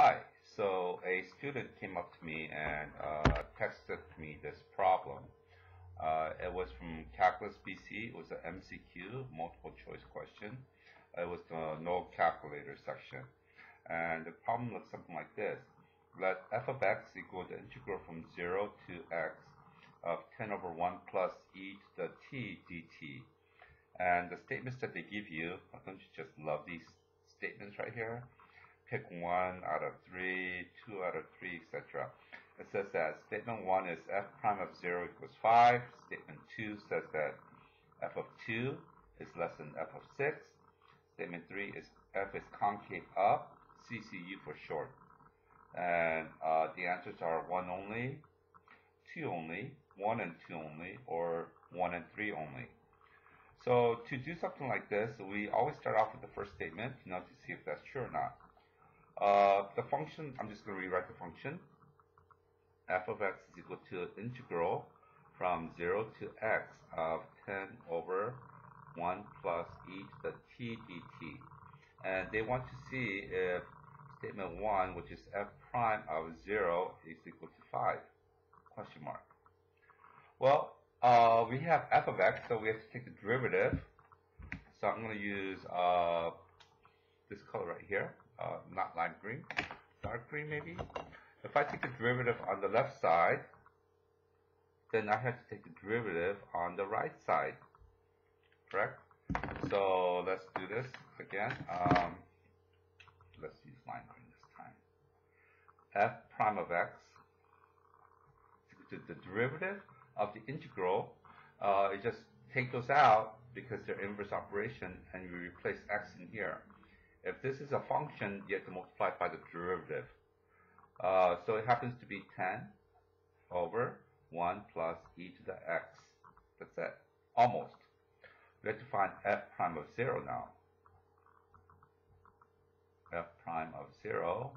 Hi. So a student came up to me and texted me this problem. It was from Calculus BC. It was an MCQ, multiple choice question. It was the no calculator section. And the problem looks something like this. Let f of x equal the integral from 0 to x of 10 over 1 plus e to the t dt. And the statements that they give you, don't you just love these statements right here? Pick 1 out of 3, 2 out of 3, etc. It says that statement 1 is f prime of 0 equals 5. Statement 2 says that f of 2 is less than f of 6. Statement 3 is f is concave up, CCU for short. And the answers are 1 only, 2 only, 1 and 2 only, or 1 and 3 only. So to do something like this, we always start off with the first statement, to see if that's true or not. The function, I'm just going to rewrite the function. F of x is equal to integral from 0 to x of 10 over 1 plus e to the t dt. And they want to see if statement 1, which is f prime of 0, is equal to 5, question mark. Well, we have f of x, so we have to take the derivative. So I'm going to use this color right here, not lime green, dark green maybe. If I take the derivative on the left side, then I have to take the derivative on the right side, correct? So let's do this again. Let's use lime green this time. F prime of x is equal to the derivative of the integral. You just take those out because they're inverse operation, and you replace x in here. If this is a function, you have to multiply it by the derivative. So it happens to be 10 over 1 plus e to the x. That's it. Almost. We have to find f prime of 0 now. F prime of 0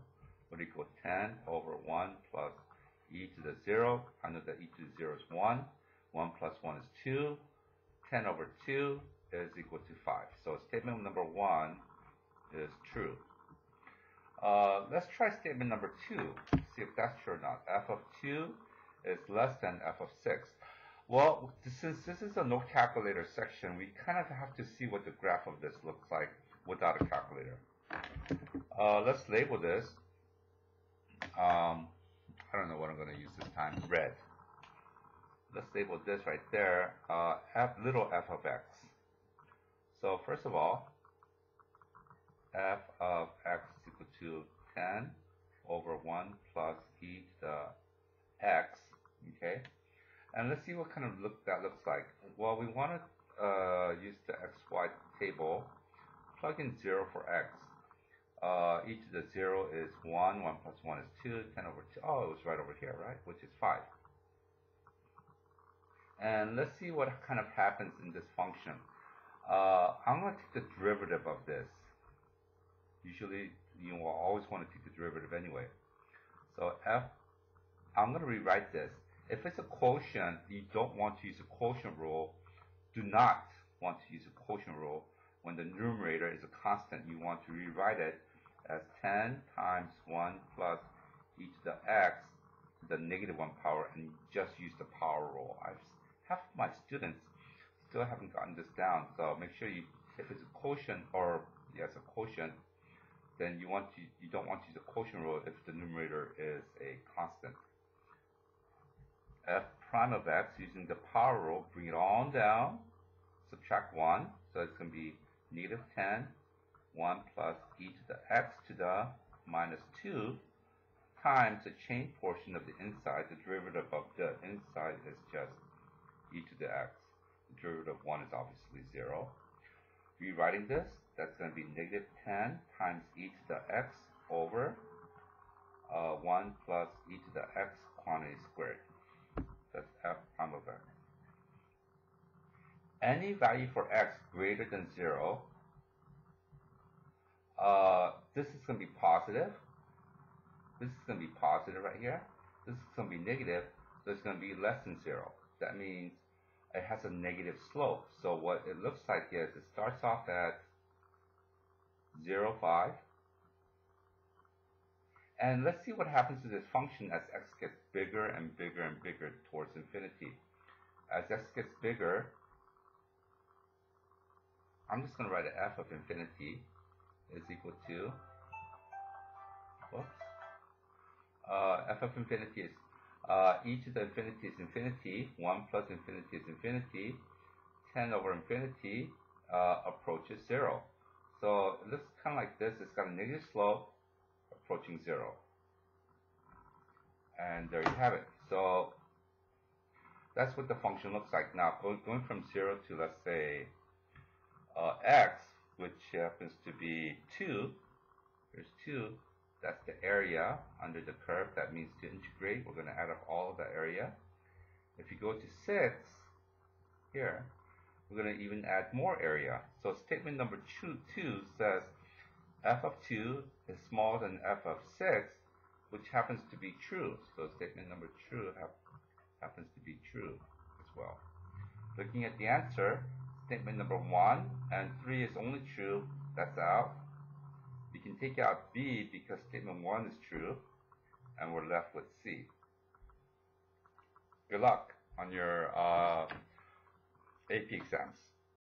would equal 10 over 1 plus e to the 0. I know that e to the 0 is 1. 1 plus 1 is 2. 10 over 2 is equal to 5. So statement number 1 is true. Let's try statement number 2, see if that's true or not. F of 2 is less than f of 6. Well, since this is a no calculator section, we kind of have to see what the graph of this looks like without a calculator. Let's label this. I don't know what I'm going to use this time. Red. Let's label this right there, little f of x. So first of all, f of x is equal to 10 over 1 plus e to the x, okay? And let's see what kind of look that looks like. Well, we want to use the xy table, plug in 0 for x. E to the 0 is 1, 1 plus 1 is 2, 10 over 2, oh, it was right over here, right, which is 5. And let's see what kind of happens in this function. I'm going to take the derivative of this. Usually, you will always want to take the derivative anyway. So I'm going to rewrite this. If it's a quotient, you don't want to use a quotient rule. Do not want to use a quotient rule. When the numerator is a constant, you want to rewrite it as 10 times 1 plus e to the x to the negative 1 power, and just use the power rule. Half of my students still haven't gotten this down, so make sure if it's a quotient, or yes, a quotient, then you don't want to use a quotient rule if the numerator is a constant. F prime of x, using the power rule, bring it all down, subtract 1, so it's going to be negative 10, 1 plus e to the x to the minus 2, times the chain portion of the inside. The derivative of the inside is just e to the x. The derivative of 1 is obviously 0. Rewriting this, that's going to be negative 10 times e to the x over 1 plus e to the x quantity squared. That's f prime of x. Any value for x greater than 0, this is going to be positive. This is going to be positive right here. This is going to be negative, so it's going to be less than 0. That means it has a negative slope. So what it looks like is it starts off at 0, 5, And let's see what happens to this function as x gets bigger and bigger and bigger towards infinity. As x gets bigger, I'm just going to write f of infinity is equal to, f of infinity is, e to the infinity is infinity, 1 plus infinity is infinity, 10 over infinity approaches 0. So it looks kind of like this. It's got a negative slope approaching 0. And there you have it. So that's what the function looks like. Now, going from 0 to, let's say, x, which happens to be 2, there's 2, that's the area under the curve. That means to integrate, we're going to add up all of the area. If you go to 6, here, we're going to even add more area. So statement number 2 says f of 2 is smaller than f of 6, which happens to be true. So statement number 2 happens to be true as well. Looking at the answer, statement number 1 and 3 is only true. That's out. We can take out B because statement 1 is true, and we're left with C. Good luck on your AP exams.